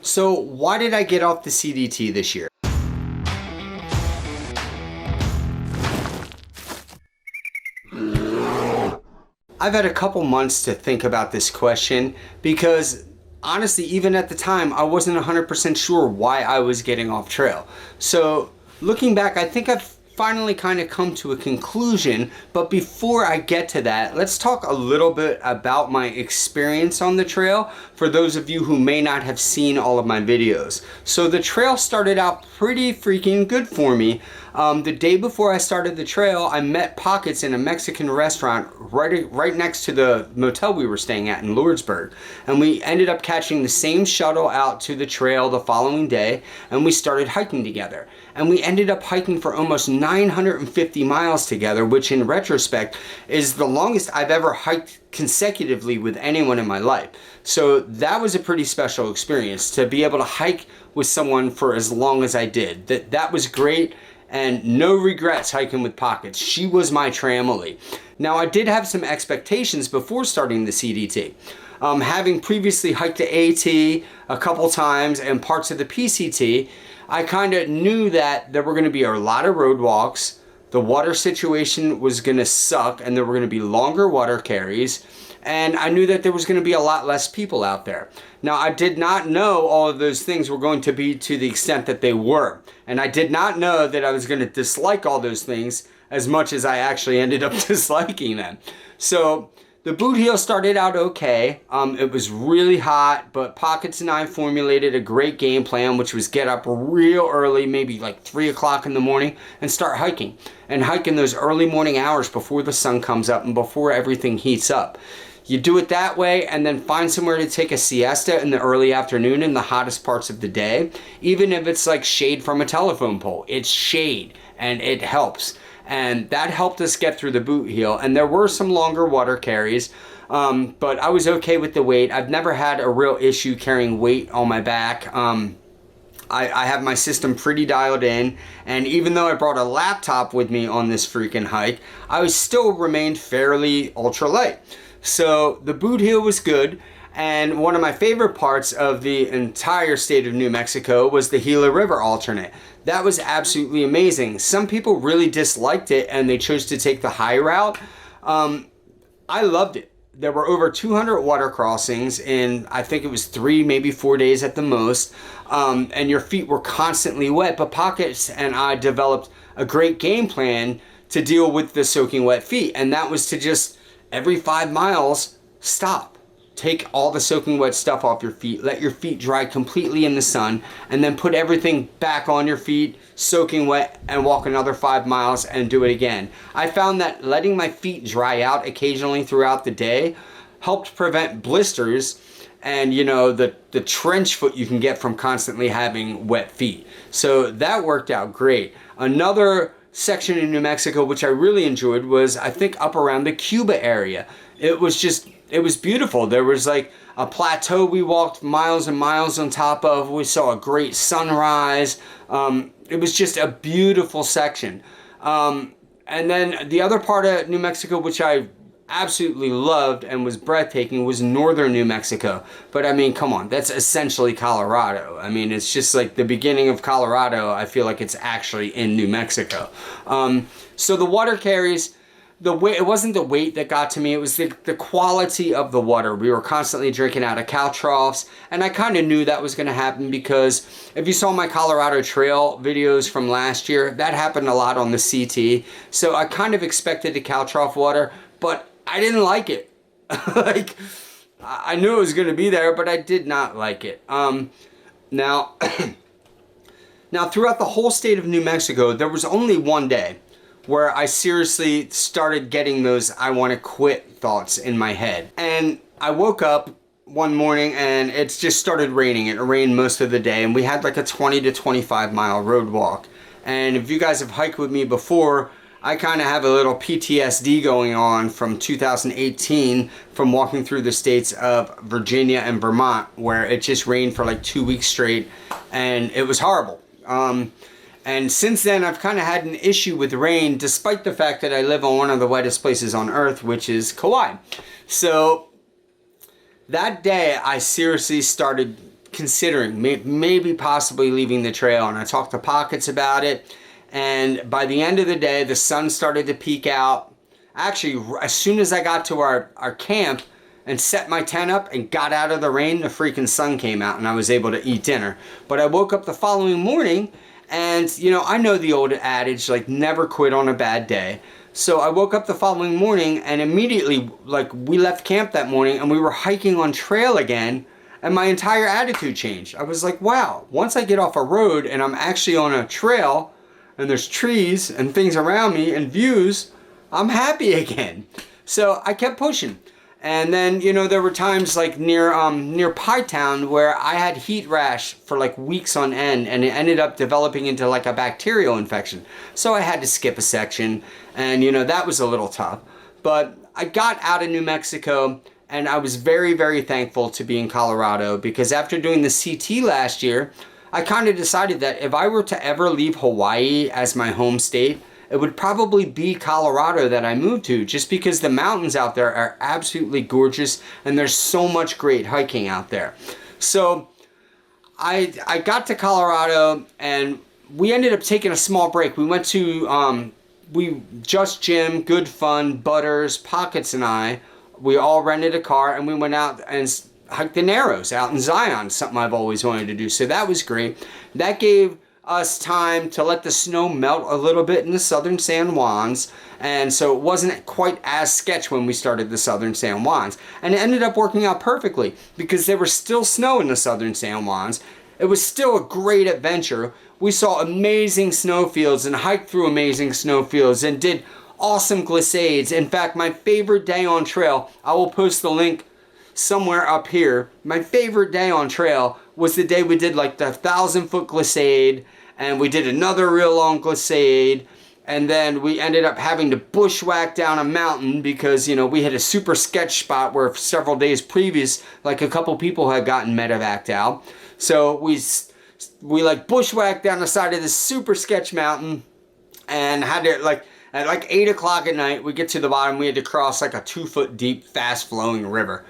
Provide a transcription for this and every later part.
So why did I get off the CDT this year? I've had a couple months to think about this question because honestly, even at the time, I wasn't 100% sure why I was getting off trail. So looking back, I think I've finally kind of come to a conclusion, but before I get to that, let's talk a little bit about my experience on the trail for those of you who may not have seen all of my videos. So the trail started out pretty freaking good for me. The day before I started the trail, I met Pockets in a Mexican restaurant right next to the motel we were staying at in Lordsburg. And we ended up catching the same shuttle out to the trail the following day, and we started hiking together. And we ended up hiking for almost 950 miles together, which in retrospect is the longest I've ever hiked consecutively with anyone in my life. So that was a pretty special experience to be able to hike with someone for as long as I did. That was great. And no regrets hiking with Pockets. She was my tramily. Now, I did have some expectations before starting the CDT. Having previously hiked the AT a couple times and parts of the PCT, I kind of knew that there were going to be a lot of road walks, the water situation was going to suck, and there were going to be longer water carries, and I knew that there was going to be a lot less people out there. Now, I did not know all of those things were going to be to the extent that they were. And I did not know that I was going to dislike all those things as much as I actually ended up disliking them. So the boot heel started out okay. It was really hot, but Pockets and I formulated a great game plan, which was get up real early, maybe like 3 o'clock in the morning, and start hiking. And hike in those early morning hours before the sun comes up and before everything heats up. You do it that way and then find somewhere to take a siesta in the early afternoon in the hottest parts of the day. Even if it's like shade from a telephone pole, it's shade and it helps. And that helped us get through the boot heel. And there were some longer water carries, but I was okay with the weight. I've never had a real issue carrying weight on my back. I have my system pretty dialed in, and even though I brought a laptop with me on this freaking hike, I still remained fairly ultralight. So the boot heel was good, and one of my favorite parts of the entire state of New Mexico was the Gila River alternate. That was absolutely amazing. Some people really disliked it and they chose to take the high route. I loved it. There were over 200 water crossings in, I think it was 3, maybe 4 days at the most. And your feet were constantly wet, but Pockets and I developed a great game plan to deal with the soaking wet feet. And that was to just every 5 miles, stop. Take all the soaking wet stuff off your feet, let your feet dry completely in the sun, and then put everything back on your feet, soaking wet, and walk another 5 miles and do it again. I found that letting my feet dry out occasionally throughout the day helped prevent blisters and, you know, the trench foot you can get from constantly having wet feet. So that worked out great. Another section in New Mexico which I really enjoyed was, I think, up around the Cuba area. It was beautiful. There was like a plateau we walked miles and miles on top of. We saw a great sunrise. It was just a beautiful section. And then the other part of New Mexico which I absolutely loved and was breathtaking was northern New Mexico. But I mean, come on, that's essentially Colorado. I mean, it's just like the beginning of Colorado. I feel like it's actually in New Mexico. So the water carries, the weight, it wasn't the weight that got to me, it was the quality of the water. We were constantly drinking out of cow troughs, and I kind of knew that was going to happen because if you saw my Colorado Trail videos from last year, that happened a lot on the CT. So I kind of expected the cow trough water, but I didn't like it. Like, I knew it was going to be there, but I did not like it. Now, throughout the whole state of New Mexico, there was only one day where I seriously started getting those I want to quit thoughts in my head. And I woke up one morning and it just started raining. It rained most of the day, and we had like a 20 to 25 mile road walk. And if you guys have hiked with me before, I kind of have a little PTSD going on from 2018 from walking through the states of Virginia and Vermont, where it just rained for like 2 weeks straight and it was horrible. And since then I've kind of had an issue with rain, despite the fact that I live on one of the wettest places on earth, which is Kauai. So that day I seriously started considering maybe possibly leaving the trail, and I talked to Pockets about it, and by the end of the day the sun started to peek out. Actually, as soon as I got to our camp and set my tent up and got out of the rain, the freaking sun came out and I was able to eat dinner. But I woke up the following morning and, you know, I know the old adage, like, never quit on a bad day. So I woke up the following morning and immediately, like, we left camp that morning and we were hiking on trail again, and my entire attitude changed. I was like, wow, once I get off a road and I'm actually on a trail and there's trees and things around me and views, I'm happy again. So I kept pushing. And then, you know, there were times like near Pie Town where I had heat rash for like weeks on end, and it ended up developing into like a bacterial infection. So I had to skip a section, and, you know, that was a little tough. But I got out of New Mexico, and I was very, very thankful to be in Colorado, because after doing the CT last year, I kind of decided that if I were to ever leave Hawaii as my home state, it would probably be Colorado that I moved to, just because the mountains out there are absolutely gorgeous and there's so much great hiking out there. So I got to Colorado and we ended up taking a small break. We went to, Just Jim, Good Fun, Butters, Pockets and I, we all rented a car and we went out and hiked the Narrows out in Zion, something I've always wanted to do. So that was great. That gave us time to let the snow melt a little bit in the southern San Juans, and so it wasn't quite as sketch when we started the southern San Juans, and it ended up working out perfectly because there was still snow in the southern San Juans. It was still a great adventure. We saw amazing snowfields and hiked through amazing snowfields and did awesome glissades. In fact, my favorite day on trail, I will post the link somewhere up here, my favorite day on trail was the day we did like the 1,000-foot glissade, and we did another real long glissade, and then we ended up having to bushwhack down a mountain because, you know, we had a super sketch spot where several days previous, like a couple people had gotten medevaced out. So we like bushwhacked down the side of this super sketch mountain and had to, like, at like 8 o'clock at night, we get to the bottom, we had to cross like a 2-foot deep, fast-flowing river.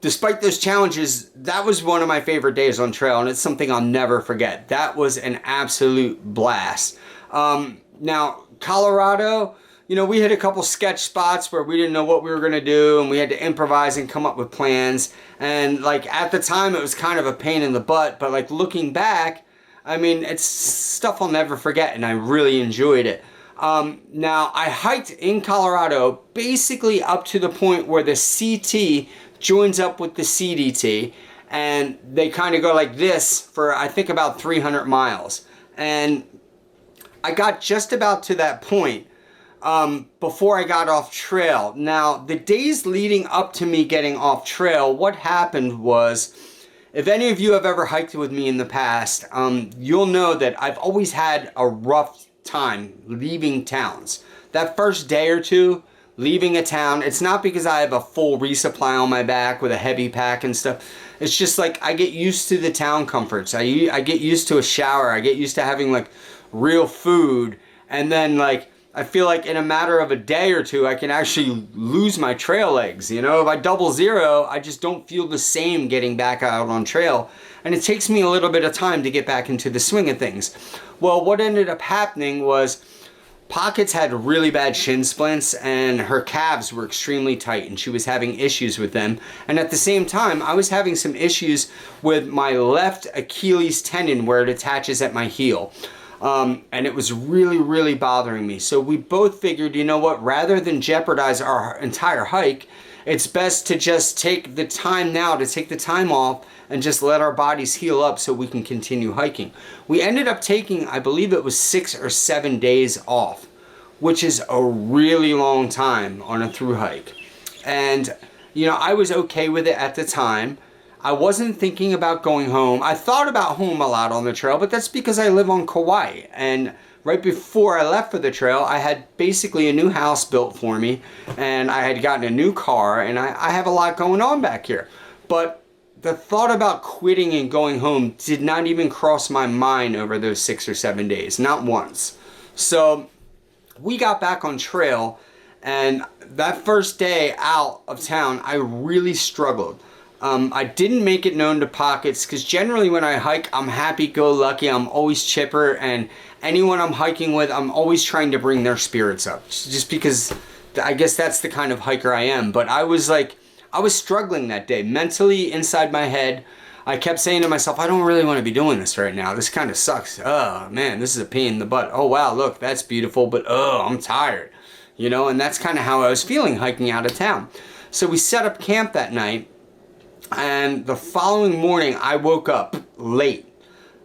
Despite those challenges, that was one of my favorite days on trail, and it's something I'll never forget. That was an absolute blast. Now, Colorado, you know, we hit a couple sketch spots where we didn't know what we were going to do, and we had to improvise and come up with plans. And, like, at the time, it was kind of a pain in the butt, but, like, looking back, I mean, it's stuff I'll never forget, and I really enjoyed it. Now, I hiked in Colorado basically up to the point where the CT joins up with the CDT, and they kind of go like this for, I think, about 300 miles. And I got just about to that point before I got off trail. Now, the days leading up to me getting off trail, what happened was, if any of you have ever hiked with me in the past, you'll know that I've always had a rough time leaving towns. That first day or two, leaving a town, it's not because I have a full resupply on my back with a heavy pack and stuff. It's just like I get used to the town comforts. I get used to a shower. I get used to having like real food. And then like I feel like in a matter of a day or two, I can actually lose my trail legs. You know, if I double zero, I just don't feel the same getting back out on trail. And it takes me a little bit of time to get back into the swing of things. Well, what ended up happening was Pockets had really bad shin splints and her calves were extremely tight and she was having issues with them. And at the same time, I was having some issues with my left Achilles tendon where it attaches at my heel. And it was really, really bothering me. So we both figured, you know what, rather than jeopardize our entire hike, it's best to just take the time now to take the time off and just let our bodies heal up so we can continue hiking. We ended up taking, I believe it was 6 or 7 days off, which is a really long time on a through hike. And, you know, I was okay with it at the time. I wasn't thinking about going home. I thought about home a lot on the trail, but that's because I live on Kauai. And right before I left for the trail, I had basically a new house built for me, and I had gotten a new car, and I have a lot going on back here. But the thought about quitting and going home did not even cross my mind over those 6 or 7 days, not once. So we got back on trail, and that first day out of town, I really struggled. I didn't make it known to Pockets because generally when I hike, I'm happy-go-lucky. I'm always chipper, and anyone I'm hiking with, I'm always trying to bring their spirits up. Just because I guess that's the kind of hiker I am. But I was struggling that day. Mentally, inside my head, I kept saying to myself, I don't really want to be doing this right now. This kind of sucks. Oh, man, this is a pain in the butt. Oh, wow, look, that's beautiful, but oh, I'm tired. You know, and that's kind of how I was feeling hiking out of town. So we set up camp that night. And the following morning, I woke up late,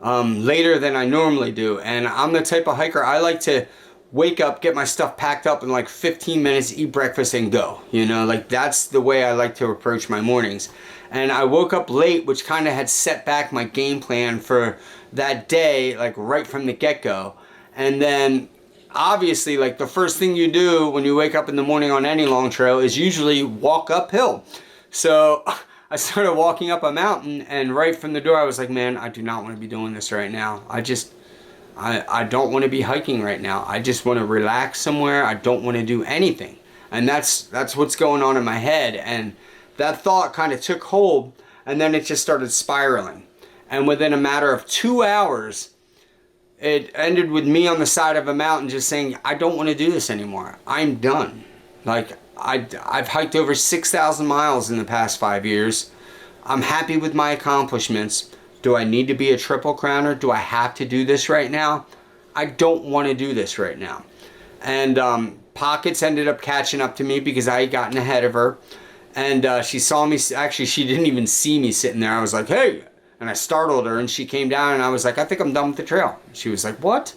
later than I normally do. And I'm the type of hiker, I like to wake up, get my stuff packed up in like 15 minutes, eat breakfast, and go. You know, like that's the way I like to approach my mornings. And I woke up late, which kind of had set back my game plan for that day, like right from the get-go. And then obviously, like the first thing you do when you wake up in the morning on any long trail is usually walk uphill. So I started walking up a mountain, and right from the door I was like, man, I do not want to be doing this right now. I don't want to be hiking right now. I just want to relax somewhere. I don't want to do anything. And that's what's going on in my head. And that thought kind of took hold, and then it just started spiraling. And within a matter of 2 hours, it ended with me on the side of a mountain just saying, I don't want to do this anymore. I'm done. Like, I've hiked over 6,000 miles in the past 5 years. I'm happy with my accomplishments. Do I need to be a triple crowner? Do I have to do this right now? I don't want to do this right now. And Pockets ended up catching up to me because I had gotten ahead of her. And she saw me, actually she didn't even see me sitting there. I was like, hey! And I startled her, and she came down, and I was like, I think I'm done with the trail. She was like, what?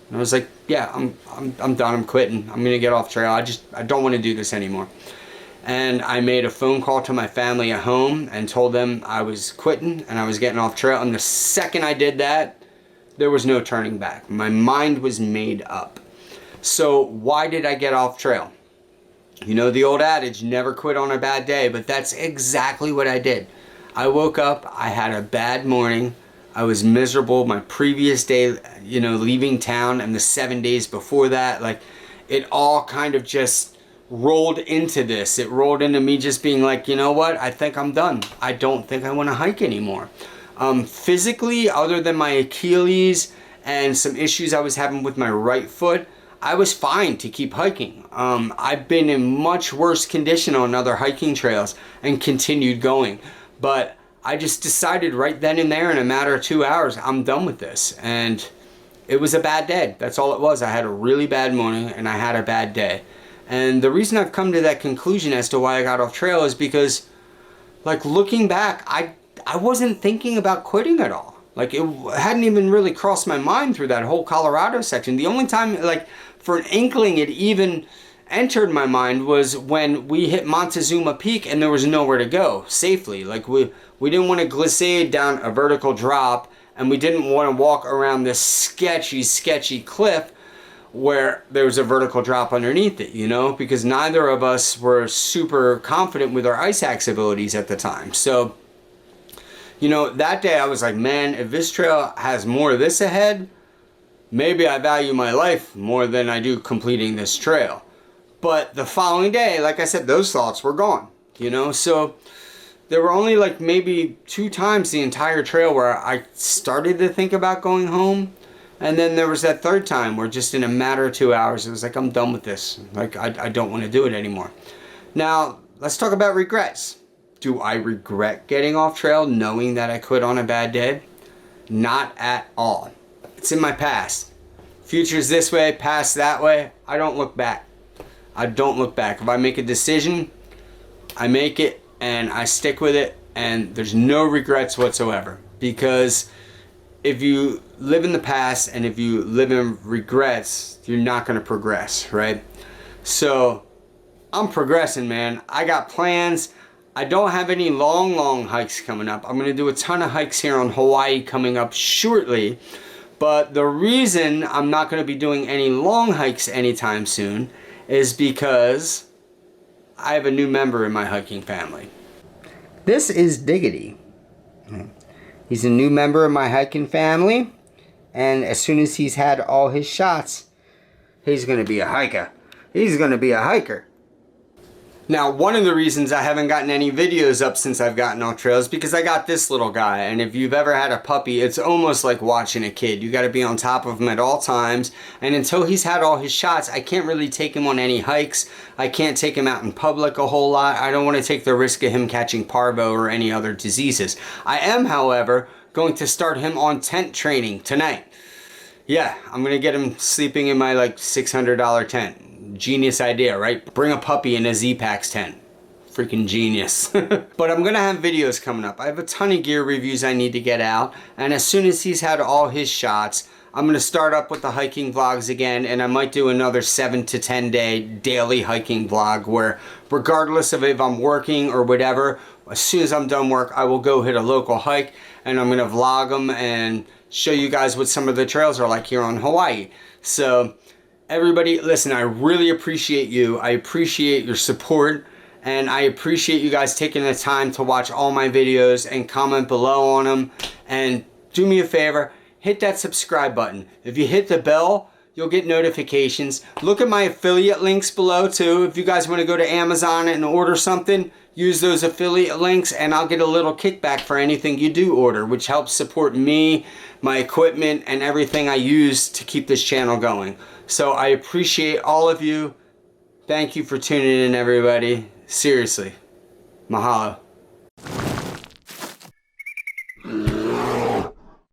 And I was like, yeah, I'm done, I'm quitting. I'm gonna get off trail. I don't want to do this anymore. And I made a phone call to my family at home and told them I was quitting and I was getting off trail. And the second I did that, there was no turning back. My mind was made up. So why did I get off trail? You know the old adage, never quit on a bad day, but that's exactly what I did. I woke up, I had a bad morning. I was miserable my previous day, you know, leaving town, and the 7 days before that. Like, it all kind of just rolled into this. It rolled into me just being like, you know what? I think I'm done. I don't think I want to hike anymore. Physically, other than my Achilles and some issues I was having with my right foot, I was fine to keep hiking. I've been in much worse condition on other hiking trails and continued going. But I just decided right then and there, in a matter of 2 hours, I'm done with this. And it was a bad day. That's all it was. I had a really bad morning and I had a bad day. And the reason I've come to that conclusion as to why I got off trail is because, like, looking back, I wasn't thinking about quitting at all. Like, it hadn't even really crossed my mind through that whole Colorado section. The only time, like, for an inkling it even entered my mind was when we hit Montezuma Peak and there was nowhere to go safely. Like, we didn't want to glissade down a vertical drop, and we didn't want to walk around this sketchy cliff where there was a vertical drop underneath it, you know, because neither of us were super confident with our ice axe abilities at the time. So, you know, that day I was like, man, if this trail has more of this ahead, maybe I value my life more than I do completing this trail. But the following day, like I said, those thoughts were gone, you know. So there were only like maybe 2 times the entire trail where I started to think about going home. And then there was that third time where just in a matter of 2 hours, it was like, I'm done with this. Like, I don't want to do it anymore. Now, let's talk about regrets. Do I regret getting off trail knowing that I quit on a bad day? Not at all. It's in my past. Future's this way, past that way. I don't look back. I don't look back. If I make a decision, I make it and I stick with it, and there's no regrets whatsoever. Because if you live in the past and if you live in regrets, you're not going to progress, right? So I'm progressing, man. I got plans. I don't have any long hikes coming up. I'm going to do a ton of hikes here on Hawaii coming up shortly. But the reason I'm not going to be doing any long hikes anytime soon is because I have a new member in my hiking family. This is Diggity. He's a new member of my hiking family, and as soon as he's had all his shots, he's going to be a hiker. He's going to be a hiker. Now, one of the reasons I haven't gotten any videos up since I've gotten off trail is because I got this little guy, and if you've ever had a puppy, it's almost like watching a kid. You got to be on top of him at all times, and until he's had all his shots, I can't really take him on any hikes. I can't take him out in public a whole lot. I don't want to take the risk of him catching parvo or any other diseases. I am, however, going to start him on tent training tonight. Yeah, I'm going to get him sleeping in my like $600 tent. Genius idea, right? Bring a puppy in a Z-Pax tent. Freaking genius. But I'm gonna have videos coming up. I have a ton of gear reviews I need to get out, and as soon as he's had all his shots, I'm gonna start up with the hiking vlogs again, and I might do another 7 to 10 day daily hiking vlog where, regardless of if I'm working or whatever, as soon as I'm done work, I will go hit a local hike, and I'm gonna vlog them and show you guys what some of the trails are like here on Hawaii. So everybody, listen, I really appreciate you. I appreciate your support, and I appreciate you guys taking the time to watch all my videos and comment below on them. And do me a favor, hit that subscribe button. If you hit the bell, you'll get notifications. Look at my affiliate links below too. If you guys want to go to Amazon and order something, use those affiliate links and I'll get a little kickback for anything you do order, which helps support me, my equipment, and everything I use to keep this channel going. So I appreciate all of you. Thank you for tuning in, everybody. Seriously. Mahalo.